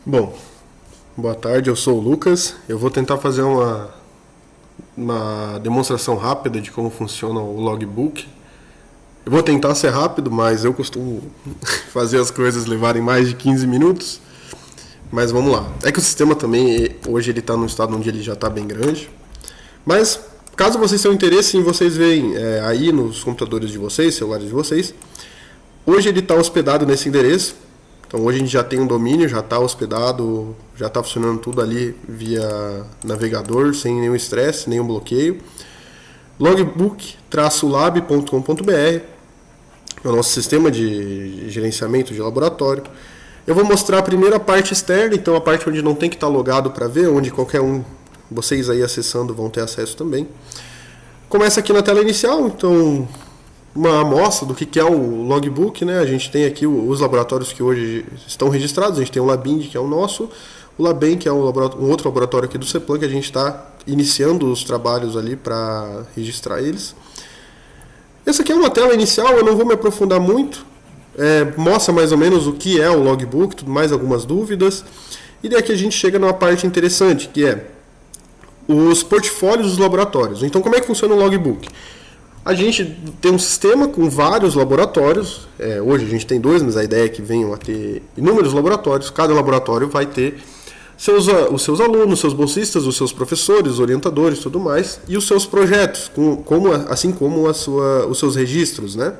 Bom, boa tarde, eu sou o Lucas. Eu vou tentar fazer uma demonstração rápida de como funciona o logbook. Eu vou tentar ser rápido, mas eu costumo fazer as coisas levarem mais de 15 minutos. Mas vamos lá. É que o sistema também, hoje ele está num estado onde ele já está bem grande. Mas, caso vocês tenham interesse em vocês verem aí nos computadores de vocês, celulares de vocês, hoje ele está hospedado nesse endereço. Então hoje a gente já tem um domínio, já está hospedado, já está funcionando tudo ali via navegador, sem nenhum estresse, nenhum bloqueio. Logbook-lab.com.br é o nosso sistema de gerenciamento de laboratório. Eu vou mostrar a primeira parte externa, então a parte onde não tem que estar logado para ver, onde qualquer um, vocês aí acessando, vão ter acesso também. Começa aqui na tela inicial, então uma amostra do que é o logbook, né? A gente tem aqui os laboratórios que hoje estão registrados. A gente tem o Labind, que é o nosso, o Labem, que é um outro laboratório aqui do CEPLAN, que a gente está iniciando os trabalhos ali para registrar eles. Essa aqui é uma tela inicial, eu não vou me aprofundar muito. Mostra mais ou menos o que é o logbook, tudo mais, algumas dúvidas. E daqui a gente chega numa parte interessante, que é os portfólios dos laboratórios. Então, como é que funciona o logbook? A gente tem um sistema com vários laboratórios. Hoje a gente tem 2, mas a ideia é que venham a ter inúmeros laboratórios. Cada laboratório vai ter os seus alunos, seus bolsistas, os seus professores, orientadores, tudo mais, e os seus projetos, assim como os seus registros, né?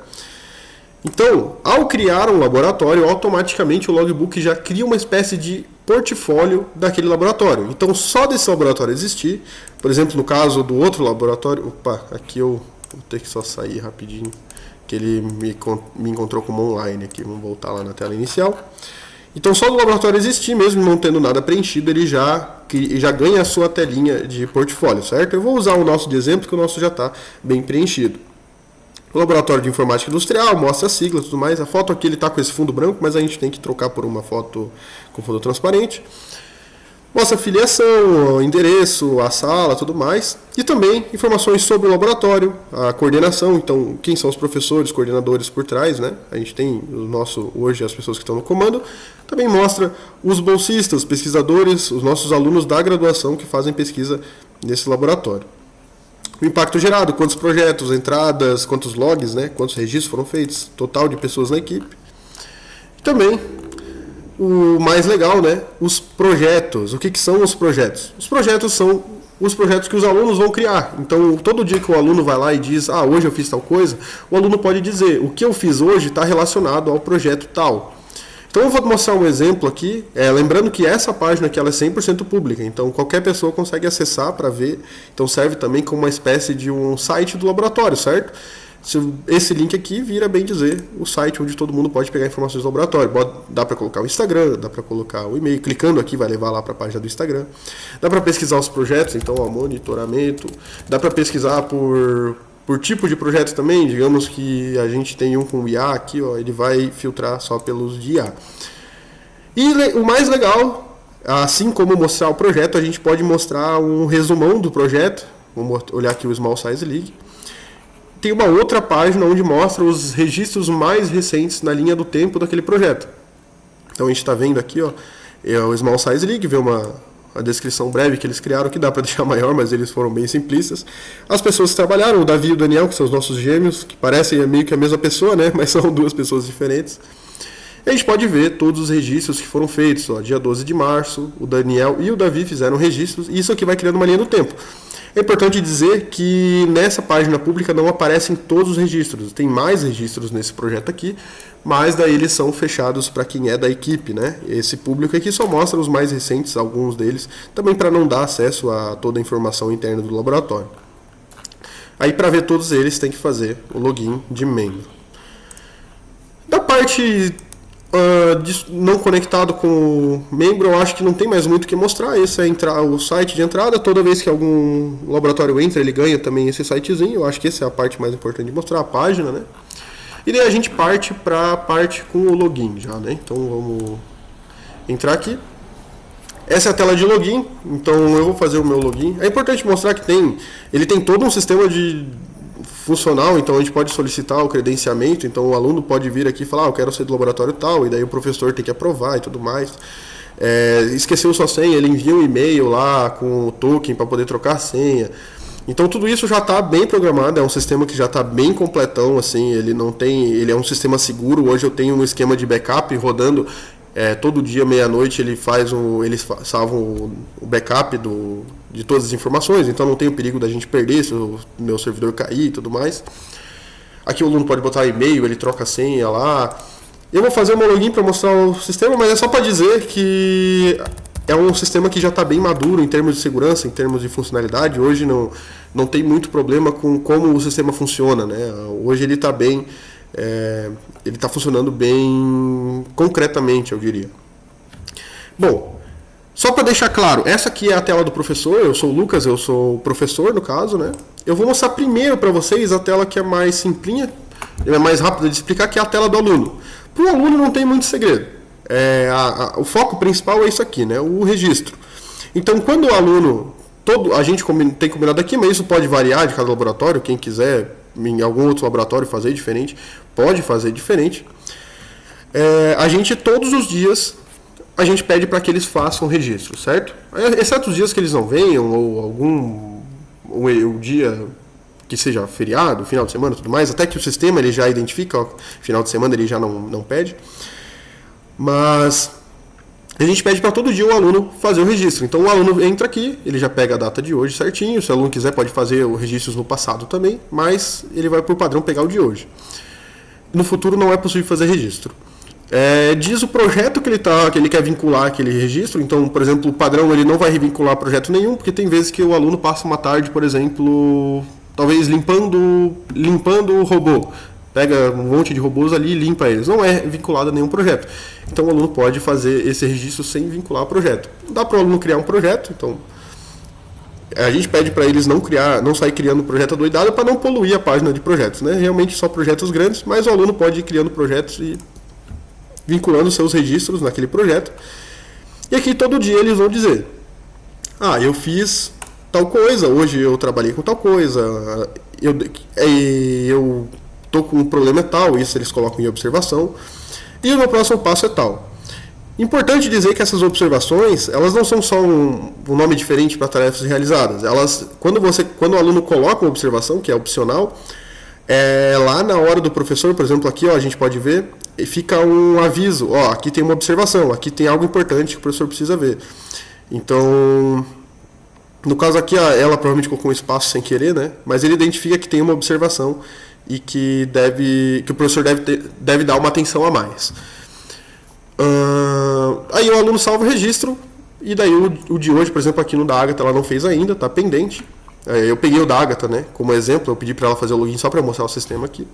Então, ao criar um laboratório, automaticamente o logbook já cria uma espécie de portfólio daquele laboratório. Então, só desse laboratório existir, por exemplo, no caso do outro laboratório, aqui eu vou ter que só sair rapidinho, que ele me encontrou como online aqui. Vamos voltar lá na tela inicial. Então, só do laboratório existir, mesmo não tendo nada preenchido, ele já ganha a sua telinha de portfólio, certo? Eu vou usar o nosso de exemplo, que o nosso já está bem preenchido. O laboratório de informática industrial mostra a sigla e tudo mais. A foto aqui ele está com esse fundo branco, mas a gente tem que trocar por uma foto com fundo transparente. Mostra a filiação, o endereço, a sala, tudo mais. E também informações sobre o laboratório, a coordenação. Então, quem são os professores, coordenadores por trás, né? A gente tem hoje as pessoas que estão no comando. Também mostra os bolsistas, pesquisadores, os nossos alunos da graduação que fazem pesquisa nesse laboratório. O impacto gerado, quantos projetos, entradas, quantos logs, né? Quantos registros foram feitos, total de pessoas na equipe. E também o mais legal, né? Os projetos. O que são os projetos? Os projetos são os projetos que os alunos vão criar. Então, todo dia que o aluno vai lá e diz, hoje eu fiz tal coisa, o aluno pode dizer, o que eu fiz hoje está relacionado ao projeto tal. Então, eu vou mostrar um exemplo aqui, lembrando que essa página aqui ela é 100% pública, então qualquer pessoa consegue acessar para ver. Então, serve também como uma espécie de um site do laboratório, certo? Esse link aqui vira, bem dizer, o site onde todo mundo pode pegar informações do laboratório. Dá para colocar o Instagram, dá para colocar o e-mail. Clicando aqui vai levar lá para a página do Instagram. Dá para pesquisar os projetos, então, monitoramento. Dá para pesquisar por tipo de projeto também. Digamos que a gente tem um com IA aqui, ele vai filtrar só pelos de IA. E o mais legal, assim como mostrar o projeto, a gente pode mostrar um resumão do projeto. Vamos olhar aqui o Small Size League. Tem uma outra página onde mostra os registros mais recentes na linha do tempo daquele projeto. Então a gente está vendo aqui, o Small Size League, vê a descrição breve que eles criaram, que dá para deixar maior, mas eles foram bem simplistas. As pessoas que trabalharam, o Davi e o Daniel, que são os nossos gêmeos, que parecem meio que a mesma pessoa, né? Mas são 2 pessoas diferentes. E a gente pode ver todos os registros que foram feitos. Dia 12 de março, o Daniel e o Davi fizeram registros, e isso aqui vai criando uma linha do tempo. É importante dizer que nessa página pública não aparecem todos os registros. Tem mais registros nesse projeto aqui, mas daí eles são fechados para quem é da equipe, né? Esse público aqui só mostra os mais recentes, alguns deles, também para não dar acesso a toda a informação interna do laboratório. Aí, para ver todos eles, tem que fazer o login de membro. Da parte não conectado com o membro, eu acho que não tem mais muito o que mostrar. Esse é o site de entrada. Toda vez que algum laboratório entra, ele ganha também esse sitezinho. Eu acho que essa é a parte mais importante de mostrar, a página, né? E daí a gente parte para a parte com o login já, né? Então vamos entrar aqui. Essa é a tela de login, então eu vou fazer o meu login. É importante mostrar que ele tem todo um sistema de funcional, então a gente pode solicitar o credenciamento, então o aluno pode vir aqui e falar, eu quero ser do laboratório tal, e daí o professor tem que aprovar e tudo mais. Esqueceu sua senha, ele envia um e-mail lá com o token para poder trocar a senha. Então tudo isso já está bem programado, é um sistema que já está bem completão, assim, ele é um sistema seguro. Hoje eu tenho um esquema de backup rodando, todo dia, meia-noite, eles salvam o backup de todas as informações, então não tem o perigo da gente perder se o meu servidor cair e tudo mais. Aqui o aluno pode botar e-mail, ele troca a senha lá. Eu vou fazer uma login para mostrar o sistema, mas é só para dizer que é um sistema que já está bem maduro em termos de segurança, em termos de funcionalidade. Hoje não tem muito problema com como o sistema funciona, né? Hoje ele está bem, ele está funcionando bem concretamente, eu diria. Bom, só para deixar claro, essa aqui é a tela do professor. Eu sou o Lucas, eu sou o professor no caso, né? Eu vou mostrar primeiro para vocês a tela que é mais simplinha, é mais rápida de explicar, que é a tela do aluno. Para o aluno não tem muito segredo. O foco principal é isso aqui, né? O registro. Então, quando o aluno, a gente tem combinado aqui, mas isso pode variar de cada laboratório. Quem quiser em algum outro laboratório fazer diferente, pode fazer diferente. A gente, todos os dias, a gente pede para que eles façam o registro, certo? Exceto os dias que eles não venham, ou o dia que seja feriado, final de semana e tudo mais, até que o sistema ele já identifica, final de semana ele já não pede. Mas a gente pede para todo dia o aluno fazer o registro. Então o aluno entra aqui, ele já pega a data de hoje certinho. Se o aluno quiser pode fazer os registros no passado também, mas ele vai por padrão pegar o de hoje. No futuro não é possível fazer registro. Diz o projeto que ele quer vincular aquele registro. Então, por exemplo, o padrão ele não vai revincular projeto nenhum, porque tem vezes que o aluno passa uma tarde, por exemplo, talvez limpando o robô. Pega um monte de robôs ali e limpa eles. Não é vinculado a nenhum projeto. Então o aluno pode fazer esse registro sem vincular o projeto. Dá para o aluno criar um projeto, então a gente pede para eles não sair criando projeto adoidado para não poluir a página de projetos, né? Realmente só projetos grandes, mas o aluno pode ir criando projetos e vinculando seus registros naquele projeto. E aqui todo dia eles vão dizer: eu fiz tal coisa, hoje eu trabalhei com tal coisa, eu estou com um problema tal, isso eles colocam em observação, e o meu próximo passo é tal. Importante dizer que essas observações, elas não são só um nome diferente para tarefas realizadas. Quando o aluno coloca uma observação, que é opcional, lá na hora do professor, por exemplo, aqui a gente pode ver, fica um aviso, aqui tem uma observação, aqui tem algo importante que o professor precisa ver. Então, no caso aqui, ela provavelmente colocou um espaço sem querer, né? Mas ele identifica que tem uma observação e que o professor deve dar uma atenção a mais. Aí o aluno salva o registro, e daí o de hoje, por exemplo, aqui no da Agatha, ela não fez ainda, está pendente. Eu peguei o da Agatha, né, como exemplo, eu pedi para ela fazer o login só para mostrar o sistema aqui.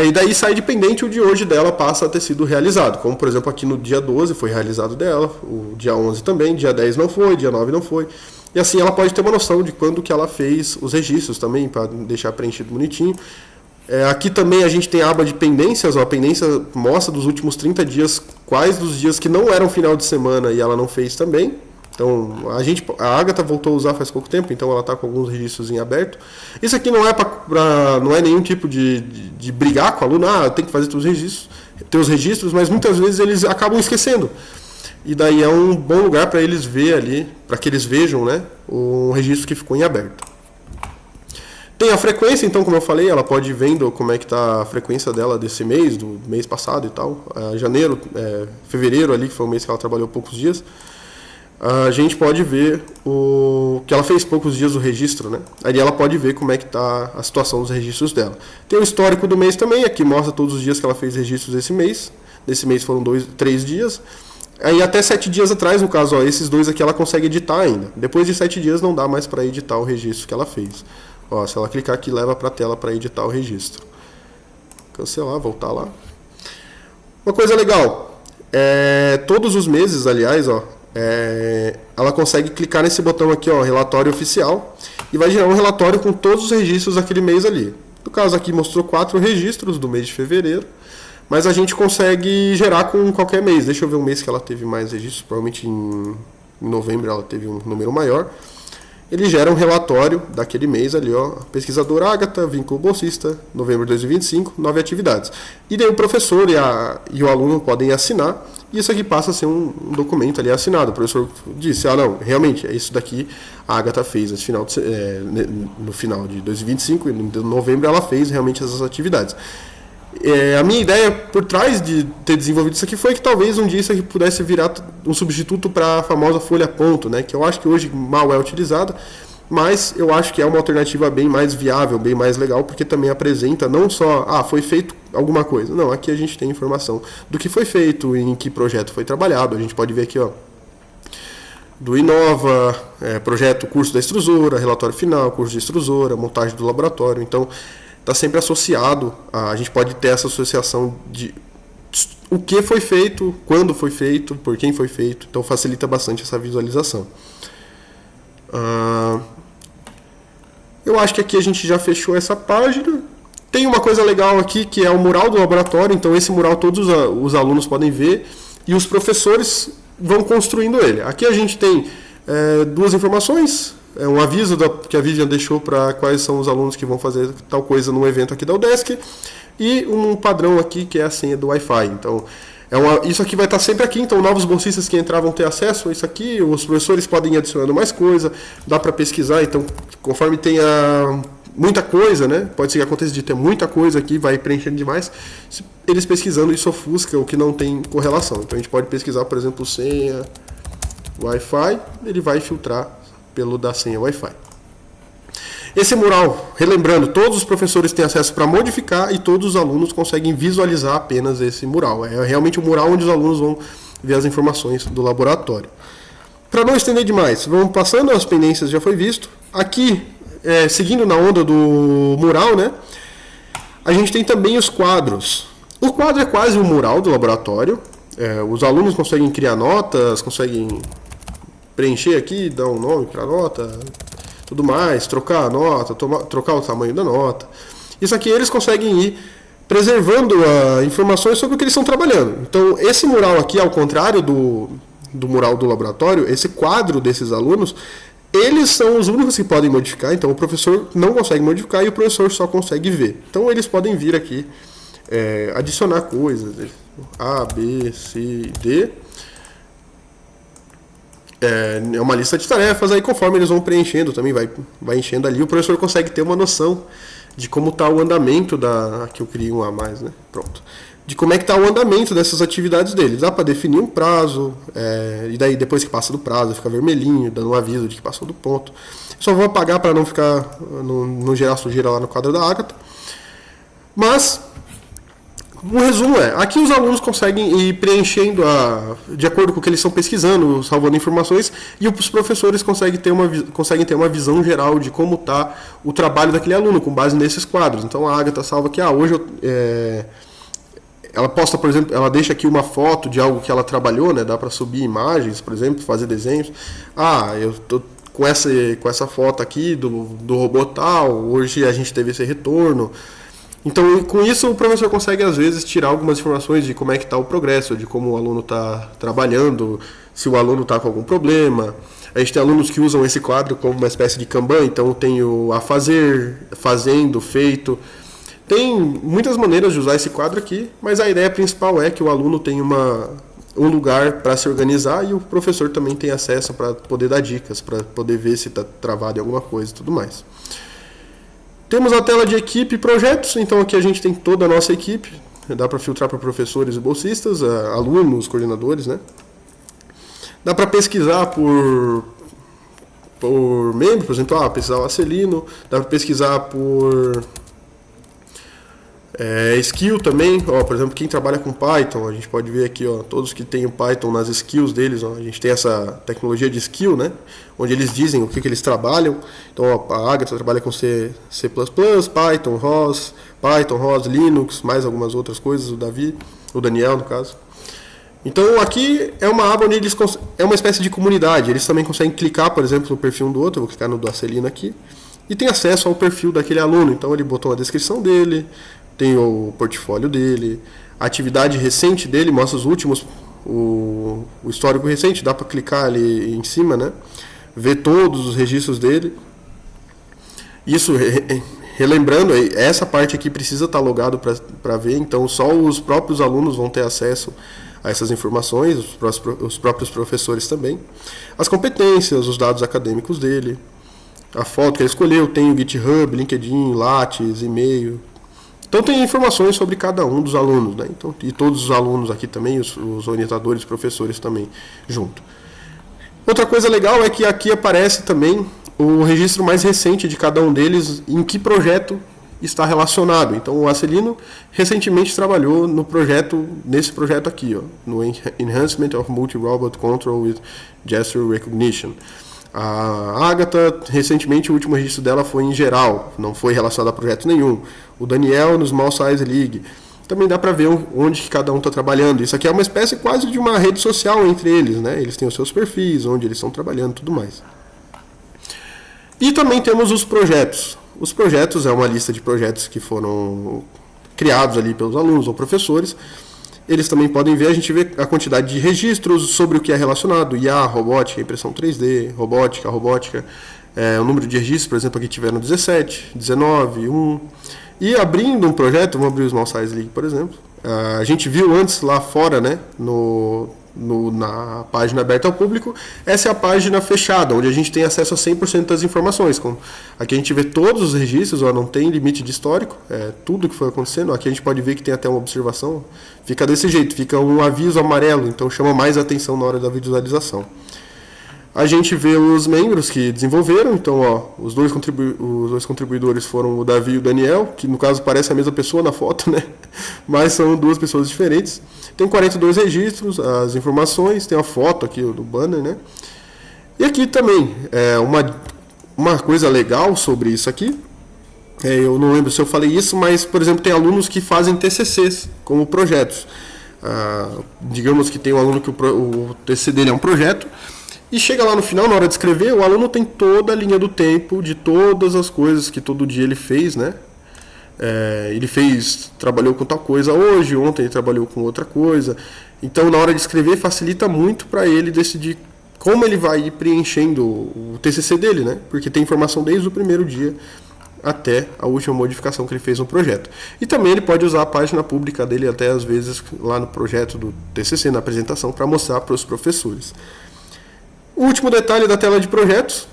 E daí sai de pendente, o de hoje dela passa a ter sido realizado, como por exemplo aqui no dia 12 foi realizado dela, o dia 11 também, dia 10 não foi, dia 9 não foi. E assim ela pode ter uma noção de quando que ela fez os registros também, para deixar preenchido bonitinho. Aqui também a gente tem a aba de pendências, a pendência mostra dos últimos 30 dias quais dos dias que não eram final de semana e ela não fez também. Então a Agatha voltou a usar faz pouco tempo, então ela está com alguns registros em aberto. Isso aqui não é nenhum tipo de brigar com o aluno, tem que fazer teus registros, mas muitas vezes eles acabam esquecendo. E daí é um bom lugar para eles ver ali, para que eles vejam, né, o registro que ficou em aberto. Tem a frequência, então, como eu falei, ela pode ir vendo como é que está a frequência dela desse mês, do mês passado e tal. Fevereiro ali, que foi o mês que ela trabalhou poucos dias. A gente pode ver que ela fez poucos dias do registro, né? Aí ela pode ver como é que está a situação dos registros dela. Tem o histórico do mês também, aqui mostra todos os dias que ela fez registros desse mês. Desse mês foram 3 dias. Aí até 7 dias atrás, no caso, esses 2 aqui ela consegue editar ainda. Depois de 7 dias não dá mais para editar o registro que ela fez. Se ela clicar aqui, leva para a tela para editar o registro. Cancelar, voltar lá. Uma coisa legal, todos os meses, aliás, ela consegue clicar nesse botão aqui, relatório oficial, e vai gerar um relatório com todos os registros daquele mês ali. No caso aqui mostrou 4 registros do mês de fevereiro, mas a gente consegue gerar com qualquer mês. Deixa eu ver o mês que ela teve mais registros, provavelmente em novembro ela teve um número maior. ele gera um relatório daquele mês ali, ó, pesquisador Agatha, vínculo bolsista, novembro de 2025, 9 atividades. E daí o professor e o aluno podem assinar, e isso aqui passa a ser um documento ali assinado. O professor disse, não, realmente, é isso daqui a Agatha fez no final de 2025, e em novembro ela fez realmente essas atividades. A minha ideia por trás de ter desenvolvido isso aqui foi que talvez um dia isso aqui pudesse virar um substituto para a famosa folha ponto, né, que eu acho que hoje mal é utilizada, mas eu acho que é uma alternativa bem mais viável, bem mais legal, porque também apresenta não só, foi feito alguma coisa. Não, aqui a gente tem informação do que foi feito, em que projeto foi trabalhado. A gente pode ver aqui, ó, do Inova, projeto curso da extrusora, relatório final, curso de extrusora, montagem do laboratório. Então, está sempre associado, a gente pode ter essa associação de o que foi feito, quando foi feito, por quem foi feito. Então, facilita bastante essa visualização. Eu acho que aqui a gente já fechou essa página. Tem uma coisa legal aqui que é o mural do laboratório. Então esse mural todos os alunos podem ver e os professores vão construindo ele. Aqui a gente tem duas informações. Um aviso que a Vivian deixou para quais são os alunos que vão fazer tal coisa no evento aqui da UDESC. E um padrão aqui que é a senha do Wi-Fi. Então isso aqui vai estar sempre aqui, então novos bolsistas que entrar vão ter acesso a isso aqui, os professores podem ir adicionando mais coisa, dá para pesquisar, então conforme tenha muita coisa, né, pode ser que aconteça de ter muita coisa aqui, vai preenchendo demais, eles pesquisando isso ofusca o que não tem correlação. Então a gente pode pesquisar, por exemplo, senha Wi-Fi, ele vai filtrar pelo da senha Wi-Fi. Esse mural, relembrando, todos os professores têm acesso para modificar e todos os alunos conseguem visualizar apenas esse mural. É realmente o mural onde os alunos vão ver as informações do laboratório. Para não estender demais, vamos passando, as pendências já foi visto. Aqui, seguindo na onda do mural, né, a gente tem também os quadros. O quadro é quase um mural do laboratório. Os alunos conseguem criar notas, conseguem preencher aqui, dar um nome para a nota, tudo mais, trocar a nota, trocar o tamanho da nota. Isso aqui eles conseguem ir preservando informações sobre o que eles estão trabalhando. Então, esse mural aqui, ao contrário do mural do laboratório, esse quadro desses alunos, eles são os únicos que podem modificar. Então, o professor não consegue modificar e o professor só consegue ver. Então, eles podem vir aqui, adicionar coisas, A, B, C, D. É uma lista de tarefas, aí conforme eles vão preenchendo, também vai enchendo ali, o professor consegue ter uma noção de como está o andamento aqui eu criei um a mais, né? Pronto. De como é que está o andamento dessas atividades deles. Dá para definir um prazo, e daí depois que passa do prazo, fica vermelhinho, dando um aviso de que passou do ponto. Só vou apagar para não ficar, não gerar sujeira lá no quadro da Agatha. Mas o resumo aqui os alunos conseguem ir preenchendo de acordo com o que eles estão pesquisando, salvando informações, e os professores conseguem ter uma visão geral de como está o trabalho daquele aluno, com base nesses quadros. Então a Agatha salva aqui, hoje ela posta, por exemplo, ela deixa aqui uma foto de algo que ela trabalhou, né? Dá para subir imagens, por exemplo, fazer desenhos. Eu tô com essa foto aqui do robô tal, hoje a gente teve esse retorno. Então, com isso, o professor consegue, às vezes, tirar algumas informações de como é que está o progresso, de como o aluno está trabalhando, se o aluno está com algum problema. A gente tem alunos que usam esse quadro como uma espécie de Kanban, então tem o a fazer, fazendo, feito. Tem muitas maneiras de usar esse quadro aqui, mas a ideia principal é que o aluno tem um lugar para se organizar e o professor também tem acesso para poder dar dicas, para poder ver se está travado em alguma coisa e tudo mais. Temos a tela de equipe e projetos, então aqui a gente tem toda a nossa equipe, dá para filtrar para professores e bolsistas, alunos, coordenadores, né? Dá para pesquisar por membro, por exemplo, pesquisar o Acelino, dá para pesquisar por skill também, por exemplo, quem trabalha com Python, a gente pode ver aqui, todos que têm o Python nas skills deles, a gente tem essa tecnologia de skill, né, onde eles dizem o que eles trabalham. Então a Agatha trabalha com C++, Python, ROS, Linux, mais algumas outras coisas, o Daniel no caso. Então aqui é uma aba onde é uma espécie de comunidade, eles também conseguem clicar, por exemplo, no perfil um do outro, eu vou clicar no do Acelino aqui, e tem acesso ao perfil daquele aluno, então ele botou a descrição dele, tem o portfólio dele, a atividade recente dele, mostra os últimos, o histórico recente, dá para clicar ali em cima, né? ver todos os registros dele. Isso, relembrando, essa parte aqui precisa estar logado para ver, então só os próprios alunos vão ter acesso a essas informações, os próprios professores também. As competências, os dados acadêmicos dele, a foto que ele escolheu, tem o GitHub, LinkedIn, Lattes, e-mail. Então tem informações sobre cada um dos alunos, né? Então, e todos os alunos aqui também, os orientadores, professores também junto. Outra coisa legal é que aqui aparece também o registro mais recente de cada um deles, em que projeto está relacionado. Então o Acelino recentemente trabalhou nesse projeto aqui, ó, no Enhancement of Multi-Robot Control with Gesture Recognition. A Agatha, recentemente, o último registro dela foi em geral, não foi relacionado a projeto nenhum. O Daniel, no Small Size League. Também dá para ver onde que cada um está trabalhando. Isso aqui é uma espécie quase de uma rede social entre eles, né? Eles têm os seus perfis, onde eles estão trabalhando e tudo mais. E também temos os projetos. Os projetos é uma lista de projetos que foram criados ali pelos alunos ou professores. Eles também podem ver, a gente vê a quantidade de registros sobre o que é relacionado, IA, robótica, impressão 3D, robótica, o número de registros, por exemplo, aqui tiveram 17, 19, 1. E abrindo um projeto, vamos abrir o Small Size League, por exemplo, a gente viu antes lá fora, né, na página aberta ao público, essa é a página fechada, onde a gente tem acesso a 100% das informações. Aqui a gente vê todos os registros, não tem limite de histórico, tudo que foi acontecendo. Aqui a gente pode ver que tem até uma observação, fica desse jeito, fica um aviso amarelo, então chama mais atenção na hora da visualização. A gente vê os membros que desenvolveram, então ó, os dois contribuidores foram o Davi e o Daniel, que no caso parece a mesma pessoa na foto, né? Mas são duas pessoas diferentes. Tem 42 registros, as informações, tem a foto aqui do banner, né? E aqui também, uma coisa legal sobre isso aqui, eu não lembro se eu falei isso, mas, por exemplo, tem alunos que fazem TCCs como projetos. Digamos que tem um aluno que o TCC dele é um projeto, e chega lá no final, na hora de escrever, o aluno tem toda a linha do tempo de todas as coisas que todo dia ele fez, né? Trabalhou com tal coisa hoje, ontem ele trabalhou com outra coisa. Então, na hora de escrever, facilita muito para ele decidir como ele vai ir preenchendo o TCC dele, né? Porque tem informação desde o primeiro dia até a última modificação que ele fez no projeto. E também ele pode usar a página pública dele até às vezes lá no projeto do TCC, na apresentação, para mostrar para os professores. O último detalhe da tela de projetos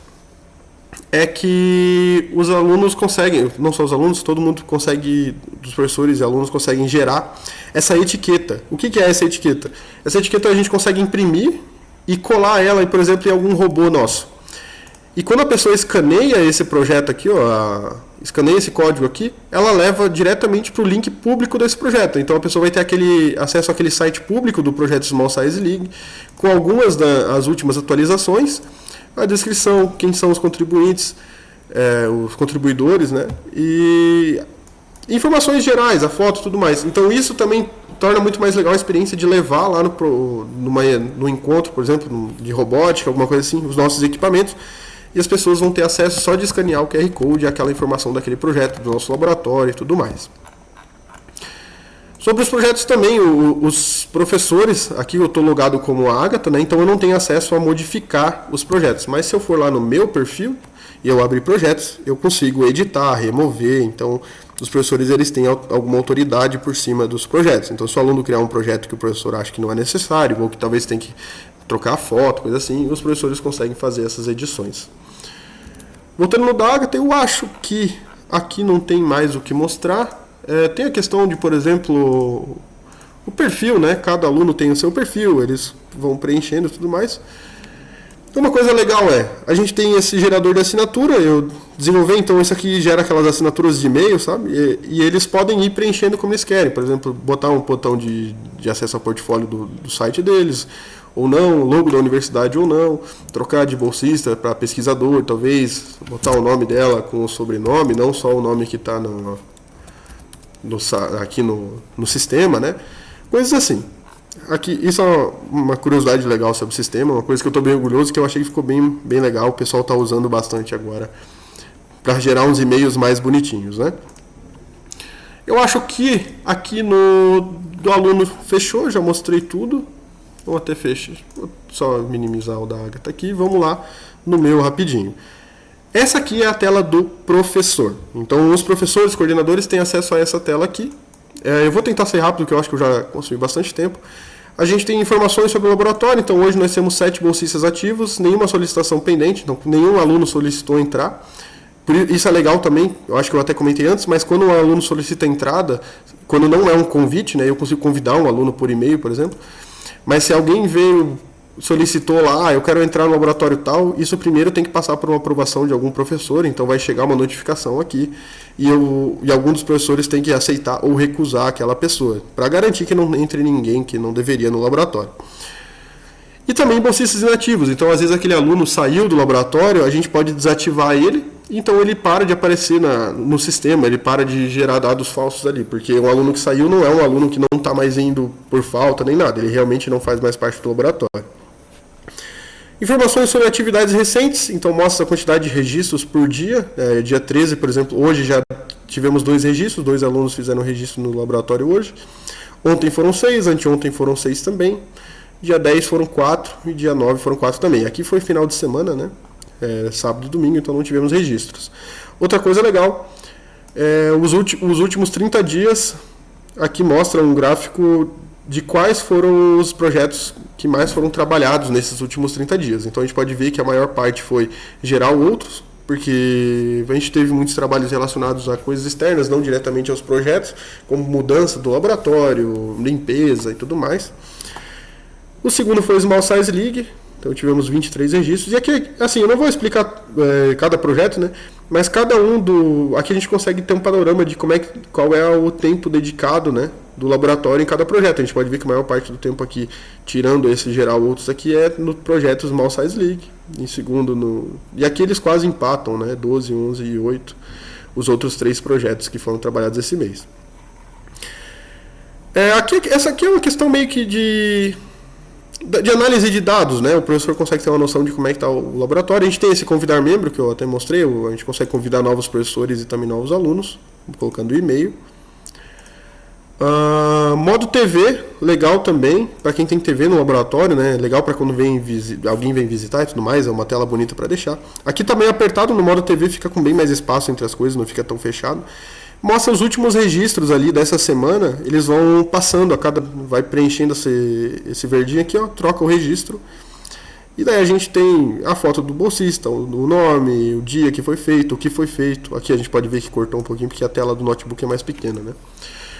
é que os alunos conseguem, não só os alunos, todo mundo consegue, os professores e alunos conseguem gerar essa etiqueta. O que é essa etiqueta? Essa etiqueta a gente consegue imprimir e colar ela, por exemplo, em algum robô nosso. E quando a pessoa escaneia esse projeto aqui, escaneia esse código aqui, ela leva diretamente para o link público desse projeto. Então a pessoa vai ter acesso àquele site público do projeto Small Size League, com algumas das últimas atualizações, a descrição, quem são os contribuintes, os contribuidores, né? E informações gerais, a foto e tudo mais. Então isso também torna muito mais legal a experiência de levar lá no encontro, por exemplo, de robótica, alguma coisa assim, os nossos equipamentos, e as pessoas vão ter acesso só de escanear o QR Code e aquela informação daquele projeto, do nosso laboratório e tudo mais. Sobre os projetos também, os professores, aqui eu estou logado como a Agatha, né, então eu não tenho acesso a modificar os projetos, mas se eu for lá no meu perfil e eu abrir projetos, eu consigo editar, remover, então os professores eles têm alguma autoridade por cima dos projetos. Então se o aluno criar um projeto que o professor acha que não é necessário, ou que talvez tem que trocar a foto, coisa assim, os professores conseguem fazer essas edições. Voltando no da Agatha, eu acho que aqui não tem mais o que mostrar. Tem a questão de, por exemplo, o perfil, né? Cada aluno tem o seu perfil, eles vão preenchendo e tudo mais. Uma coisa legal a gente tem esse gerador de assinatura, eu desenvolvi, então isso aqui gera aquelas assinaturas de e-mail, sabe? E eles podem ir preenchendo como eles querem, por exemplo, botar um botão de acesso ao portfólio do site deles, ou não, logo da universidade ou não, trocar de bolsista para pesquisador, talvez botar o nome dela com o sobrenome, não só o nome que está aqui no sistema, né? Coisas assim. Aqui, isso é uma curiosidade legal sobre o sistema, uma coisa que eu estou bem orgulhoso, que eu achei que ficou bem legal, o pessoal está usando bastante agora para gerar uns e-mails mais bonitinhos, né? Eu acho que aqui do aluno fechou, já mostrei tudo. Vou até fechar, vou só minimizar o da Agatha aqui, vamos lá no meu rapidinho. Essa aqui é a tela do professor. Então os professores, coordenadores têm acesso a essa tela aqui. Eu vou tentar ser rápido, porque eu acho que eu já consumi bastante tempo. A gente tem informações sobre o laboratório, então hoje nós temos 7 bolsistas ativos, nenhuma solicitação pendente, então nenhum aluno solicitou entrar. Isso é legal também, eu acho que eu até comentei antes, mas quando um aluno solicita entrada, quando não é um convite, né, eu consigo convidar um aluno por e-mail, por exemplo, mas se alguém veio, solicitou lá, eu quero entrar no laboratório tal, isso primeiro tem que passar por uma aprovação de algum professor, então vai chegar uma notificação aqui, e algum dos professores tem que aceitar ou recusar aquela pessoa, para garantir que não entre ninguém que não deveria no laboratório. E também bolsistas inativos, então às vezes aquele aluno saiu do laboratório, a gente pode desativar ele, então ele para de aparecer no sistema, ele para de gerar dados falsos ali, porque um aluno que saiu não é um aluno que não está mais indo por falta nem nada, ele realmente não faz mais parte do laboratório. Informações sobre atividades recentes, então mostra a quantidade de registros por dia, dia 13, por exemplo, hoje já tivemos 2 registros, 2 alunos fizeram registro no laboratório hoje, ontem foram 6, anteontem foram 6 também, dia 10 foram 4 e dia 9 foram 4 também. Aqui foi final de semana, né? Sábado e domingo, então não tivemos registros. Outra coisa legal, os últimos 30 dias, aqui mostra um gráfico de quais foram os projetos que mais foram trabalhados nesses últimos 30 dias. Então a gente pode ver que a maior parte foi gerar outros, porque a gente teve muitos trabalhos relacionados a coisas externas, não diretamente aos projetos, como mudança do laboratório, limpeza e tudo mais. O segundo foi o Small Size League, então tivemos 23 registros. E aqui, assim, eu não vou explicar cada projeto, né? Mas cada aqui a gente consegue ter um panorama de qual é o tempo dedicado, né, do laboratório em cada projeto. A gente pode ver que a maior parte do tempo aqui, tirando esse geral outros aqui, é no projeto Small Size League. Em segundo, e aqui eles quase empatam, né? 12, 11 e 8, os outros 3 projetos que foram trabalhados esse mês. Essa aqui é uma questão meio que de análise de dados, né? O professor consegue ter uma noção de como é que está o laboratório. A gente tem esse convidar membro, que eu até mostrei, a gente consegue convidar novos professores e também novos alunos, colocando o e-mail. Modo TV, legal também, para quem tem TV no laboratório, né? Legal para quando alguém vem visitar e tudo mais, é uma tela bonita para deixar. Aqui também apertado no modo TV, fica com bem mais espaço entre as coisas, não fica tão fechado. Mostra os últimos registros ali dessa semana, eles vão passando, vai preenchendo esse verdinho aqui, ó, troca o registro. E daí a gente tem a foto do bolsista, o nome, o dia que foi feito, o que foi feito. Aqui a gente pode ver que cortou um pouquinho porque a tela do notebook é mais pequena, né?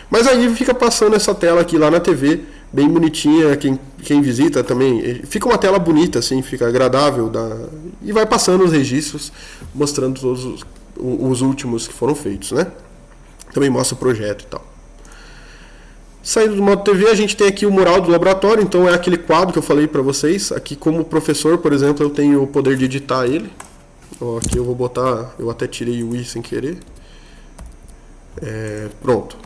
Mas aí fica passando essa tela aqui lá na TV, bem bonitinha, quem visita também. Fica uma tela bonita, assim, fica agradável. E vai passando os registros, mostrando todos os últimos que foram feitos, né? Também mostra o projeto e tal. Saindo do modo TV, a gente tem aqui o mural do laboratório, então é aquele quadro que eu falei para vocês. Aqui, como professor, por exemplo, eu tenho o poder de editar ele. Aqui eu vou botar, eu até tirei o i sem querer. Pronto.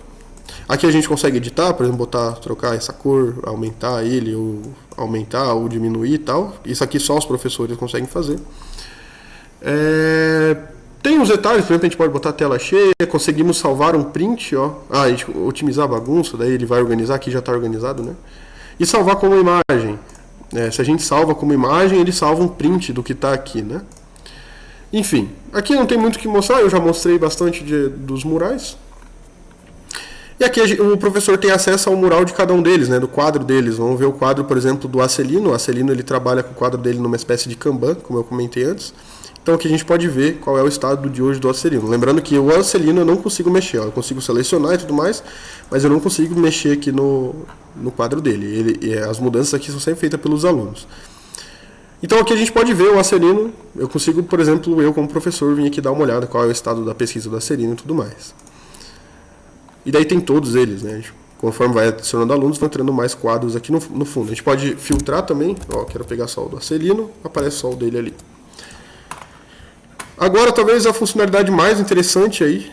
Aqui a gente consegue editar, por exemplo, trocar essa cor, aumentar ele, ou aumentar ou diminuir e tal. Isso aqui só os professores conseguem fazer. Tem uns detalhes, por exemplo, a gente pode botar a tela cheia, conseguimos salvar um print, ó. A gente otimizar a bagunça, daí ele vai organizar, aqui já está organizado, né? E salvar como imagem. Se a gente salva como imagem, ele salva um print do que está aqui, né? Enfim, aqui não tem muito o que mostrar, eu já mostrei bastante dos murais. E aqui o professor tem acesso ao mural de cada um deles, né, do quadro deles. Vamos ver o quadro, por exemplo, do Acelino. O Acelino ele trabalha com o quadro dele numa espécie de Kanban, como eu comentei antes. Então aqui a gente pode ver qual é o estado de hoje do Acelino. Lembrando que o Acelino eu não consigo mexer, eu consigo selecionar e tudo mais, mas eu não consigo mexer aqui no quadro dele. As mudanças aqui são sempre feitas pelos alunos. Então aqui a gente pode ver o Acelino. Eu consigo, por exemplo, eu como professor vir aqui dar uma olhada qual é o estado da pesquisa do Acelino e tudo mais. E daí tem todos eles, né? Conforme vai adicionando alunos, vão entrando mais quadros aqui no fundo. A gente pode filtrar também. Ó, quero pegar só o do Acelino, aparece só o dele ali. Agora, talvez a funcionalidade mais interessante aí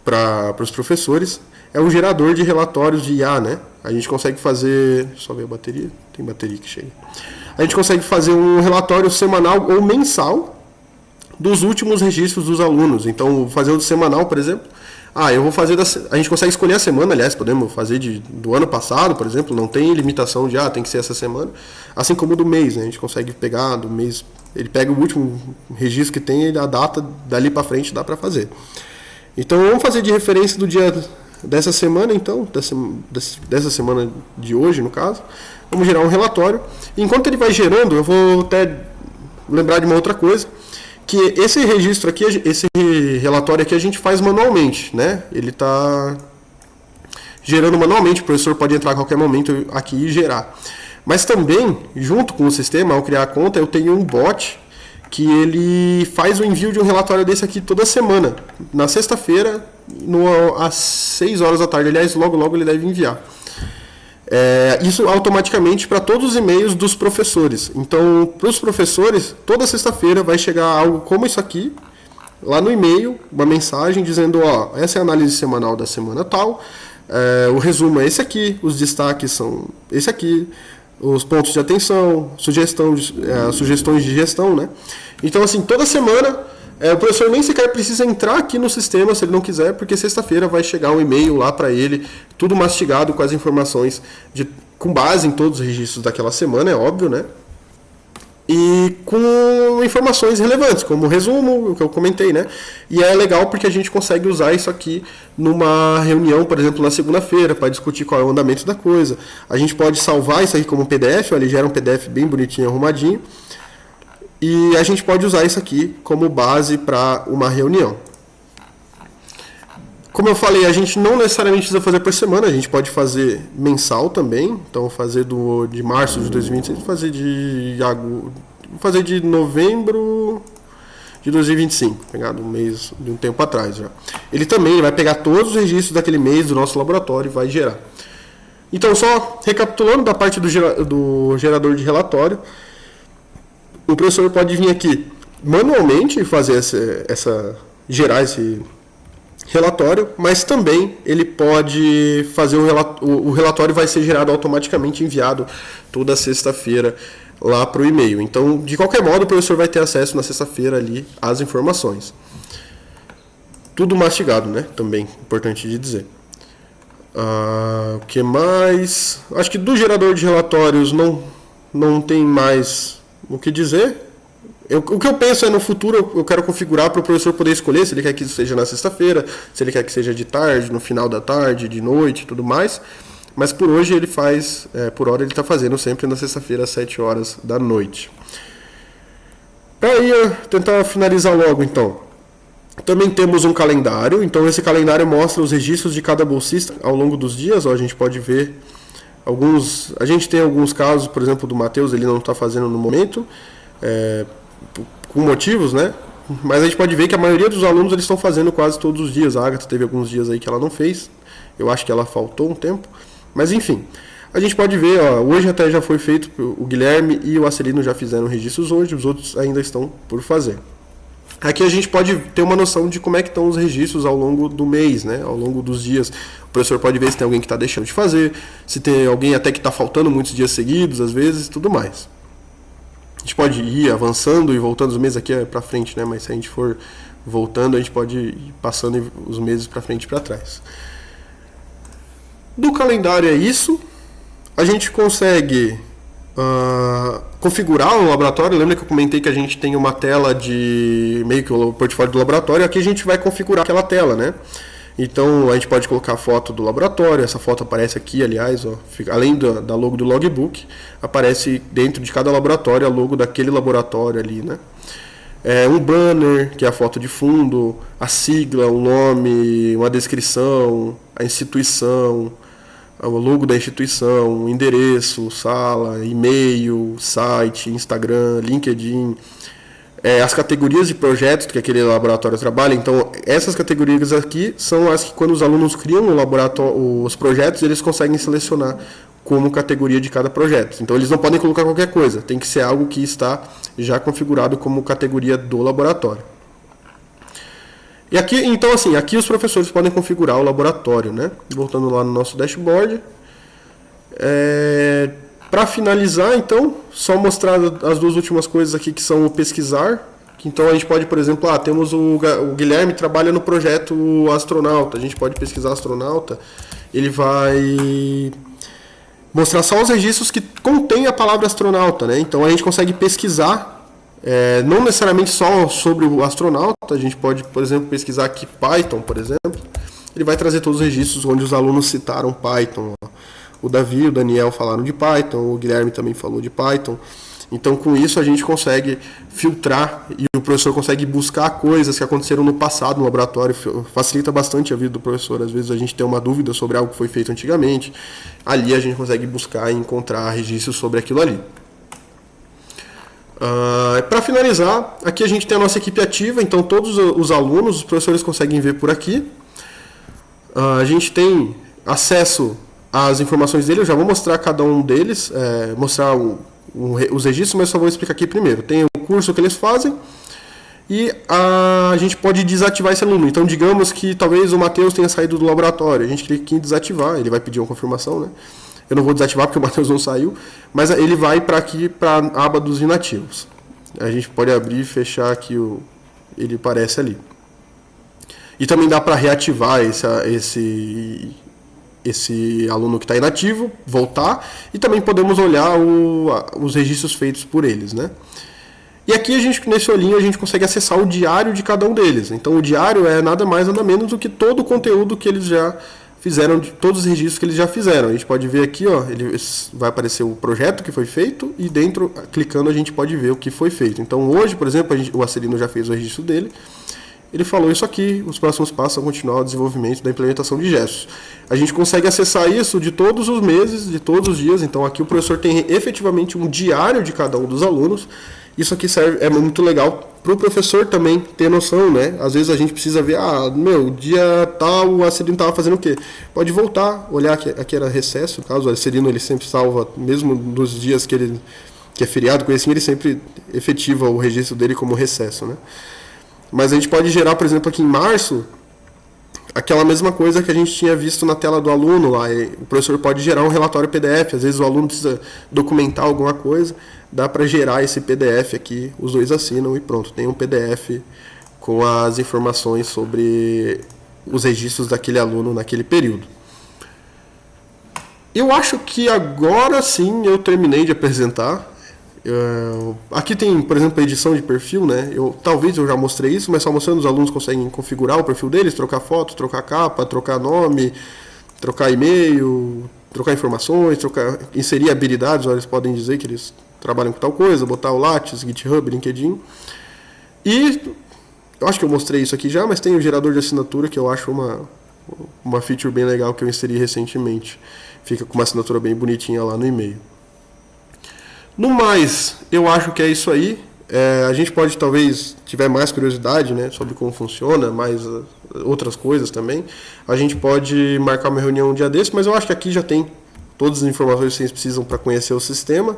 para os professores é o gerador de relatórios de IA, né? A gente consegue fazer... Só ver a bateria. Tem bateria que chega. A gente consegue fazer um relatório semanal ou mensal dos últimos registros dos alunos. Então, fazer o semanal, por exemplo, eu vou fazer a gente consegue escolher a semana, aliás, podemos fazer do ano passado, por exemplo, não tem limitação de tem que ser essa semana, assim como do mês, né? A gente consegue pegar do mês, ele pega o último registro que tem, a data dali para frente dá para fazer. Então vamos fazer de referência do dia dessa semana, então, dessa semana de hoje, no caso. Vamos gerar um relatório. E enquanto ele vai gerando, eu vou até lembrar de uma outra coisa, que esse registro aqui, esse relatório aqui a gente faz manualmente, né? Ele está gerando manualmente, o professor pode entrar a qualquer momento aqui e gerar. Mas também, junto com o sistema, ao criar a conta, eu tenho um bot que ele faz o envio de um relatório desse aqui toda semana, na sexta-feira, às 6 horas da tarde. Aliás, logo ele deve enviar. Isso automaticamente para todos os e-mails dos professores. Então, para os professores, toda sexta-feira vai chegar algo como isso aqui, lá no e-mail, uma mensagem dizendo, essa é a análise semanal da semana tal, o resumo é esse aqui, os destaques são esse aqui, os pontos de atenção, sugestões de gestão, né? Então, assim, toda semana o professor nem sequer precisa entrar aqui no sistema se ele não quiser, porque sexta-feira vai chegar um e-mail lá para ele, tudo mastigado com as informações, com base em todos os registros daquela semana, é óbvio, né? E com informações relevantes, como o resumo, o que eu comentei, né? E é legal porque a gente consegue usar isso aqui numa reunião, por exemplo, na segunda-feira, para discutir qual é o andamento da coisa. A gente pode salvar isso aqui como PDF, ele gera um PDF bem bonitinho, arrumadinho. E a gente pode usar isso aqui como base para uma reunião. Como eu falei, a gente não necessariamente precisa fazer por semana, a gente pode fazer mensal também. Então, fazer de março de 2026, fazer de novembro de 2025, pegado um mês de um tempo atrás já. Ele também vai pegar todos os registros daquele mês do nosso laboratório e vai gerar. Então, só recapitulando da parte do gerador de relatório, o professor pode vir aqui manualmente fazer gerar esse relatório, mas também ele pode fazer o relatório vai ser gerado automaticamente, enviado toda sexta-feira lá para o e-mail. Então, de qualquer modo, o professor vai ter acesso na sexta-feira ali às informações. Tudo mastigado, né? Também, importante de dizer. O que mais? Acho que do gerador de relatórios não tem mais o que dizer. O que eu penso no futuro, eu quero configurar para o professor poder escolher se ele quer que isso seja na sexta-feira, se ele quer que seja de tarde, no final da tarde, de noite e tudo mais. Mas por hoje ele faz, por hora ele está fazendo sempre na sexta-feira às 7 horas da noite. Para aí tentar finalizar logo então. Também temos um calendário, então esse calendário mostra os registros de cada bolsista ao longo dos dias. A gente pode ver a gente tem alguns casos, por exemplo, do Matheus, ele não está fazendo no momento, com motivos, né? Mas a gente pode ver que a maioria dos alunos eles estão fazendo quase todos os dias. A Agatha teve alguns dias aí que ela não fez, eu acho que ela faltou um tempo, mas enfim. A gente pode ver, hoje até já foi feito, o Guilherme e o Acelino já fizeram registros hoje, os outros ainda estão por fazer. Aqui a gente pode ter uma noção de como é que estão os registros ao longo do mês, né? Ao longo dos dias. O professor pode ver se tem alguém que está deixando de fazer, se tem alguém até que está faltando muitos dias seguidos, às vezes, tudo mais. A gente pode ir avançando e voltando os meses aqui para frente, né? Mas se a gente for voltando, a gente pode ir passando os meses para frente e para trás. Do calendário é isso. A gente consegue configurar o laboratório. Lembra que eu comentei que a gente tem uma tela de meio que o portfólio do laboratório. Aqui a gente vai configurar aquela tela, né? Então a gente pode colocar a foto do laboratório. Essa foto aparece aqui, aliás, além da logo do logbook, aparece dentro de cada laboratório a logo daquele laboratório ali, né? Um banner, que é a foto de fundo, a sigla, o nome, uma descrição, a instituição, o logo da instituição, endereço, sala, e-mail, site, Instagram, LinkedIn, as categorias de projetos que aquele laboratório trabalha. Então, essas categorias aqui são as que, quando os alunos criam os projetos, eles conseguem selecionar como categoria de cada projeto. Então, eles não podem colocar qualquer coisa, tem que ser algo que está já configurado como categoria do laboratório. E aqui, então, assim, aqui os professores podem configurar o laboratório, né? Voltando lá no nosso dashboard. Para finalizar, então, só mostrar as duas últimas coisas aqui, que são o pesquisar Então a gente pode, por exemplo, temos o Guilherme trabalha no projeto Astronauta, a gente pode pesquisar Astronauta, ele vai mostrar só os registros que contêm a palavra astronauta, né? Então a gente consegue pesquisar, não necessariamente só sobre o astronauta, a gente pode, por exemplo, pesquisar aqui Python, por exemplo, ele vai trazer todos os registros onde os alunos citaram Python. O Davi e o Daniel falaram de Python, o Guilherme também falou de Python. Então, com isso, a gente consegue filtrar e o professor consegue buscar coisas que aconteceram no passado no laboratório. Facilita bastante a vida do professor. Às vezes a gente tem uma dúvida sobre algo que foi feito antigamente. Ali a gente consegue buscar e encontrar registros sobre aquilo ali. Para finalizar, aqui a gente tem a nossa equipe ativa. Então, todos os alunos, os professores conseguem ver por aqui. A gente tem acesso às informações dele. Eu já vou mostrar cada um deles, mostrar os registros, mas só vou explicar aqui primeiro. Tem o curso que eles fazem e a gente pode desativar esse aluno. Então, digamos que talvez o Matheus tenha saído do laboratório. A gente clica em desativar, ele vai pedir uma confirmação, né? Eu não vou desativar porque o Matheus não saiu, mas ele vai para aqui, para a aba dos inativos. A gente pode abrir e fechar aqui, ele aparece ali. E também dá para reativar esse aluno que está inativo, voltar, e também podemos olhar os registros feitos por eles, né? E aqui nesse olhinho a gente consegue acessar o diário de cada um deles. Então o diário é nada mais nada menos do que todo o conteúdo que eles já fizeram, de todos os registros que eles já fizeram. A gente pode ver aqui, vai aparecer o projeto que foi feito e dentro, clicando, a gente pode ver o que foi feito. Então hoje, por exemplo, o Acelino já fez o registro dele. Ele falou isso aqui, os próximos passos são continuar o desenvolvimento da implementação de gestos. A gente consegue acessar isso de todos os meses, de todos os dias. Então aqui o professor tem efetivamente um diário de cada um dos alunos. Isso aqui é muito legal para o professor também ter noção, né? Às vezes a gente precisa ver, dia tal, o Acelino estava fazendo o quê? Pode voltar, olhar que aqui era recesso. No caso, o Acelino ele sempre salva, mesmo nos dias que é feriado, coisa assim, ele sempre efetiva o registro dele como recesso, né? Mas a gente pode gerar, por exemplo, aqui em março, aquela mesma coisa que a gente tinha visto na tela do aluno lá. O professor pode gerar um relatório PDF, às vezes o aluno precisa documentar alguma coisa, dá para gerar esse PDF aqui, os dois assinam e pronto, tem um PDF com as informações sobre os registros daquele aluno naquele período. Eu acho que agora sim eu terminei de apresentar. Aqui tem, por exemplo, a edição de perfil, né? Talvez eu já mostrei isso, mas só mostrando, os alunos conseguem configurar o perfil deles, trocar foto, trocar capa, trocar nome, trocar e-mail, trocar informações, inserir habilidades, eles podem dizer que eles trabalham com tal coisa, botar o Lattes, GitHub, LinkedIn. E eu acho que eu mostrei isso aqui já, mas tem o gerador de assinatura, que eu acho uma feature bem legal que eu inseri recentemente. Fica com uma assinatura bem bonitinha lá no e-mail. No mais, eu acho que é isso aí. A gente pode, talvez, tiver mais curiosidade, né, sobre como funciona, mais outras coisas também. A gente pode marcar uma reunião um dia desse, mas eu acho que aqui já tem todas as informações que vocês precisam para conhecer o sistema.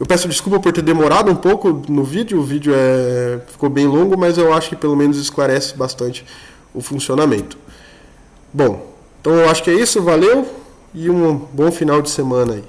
Eu peço desculpa por ter demorado um pouco no vídeo, o vídeo ficou bem longo, mas eu acho que pelo menos esclarece bastante o funcionamento. Bom, então eu acho que é isso, valeu e um bom final de semana aí.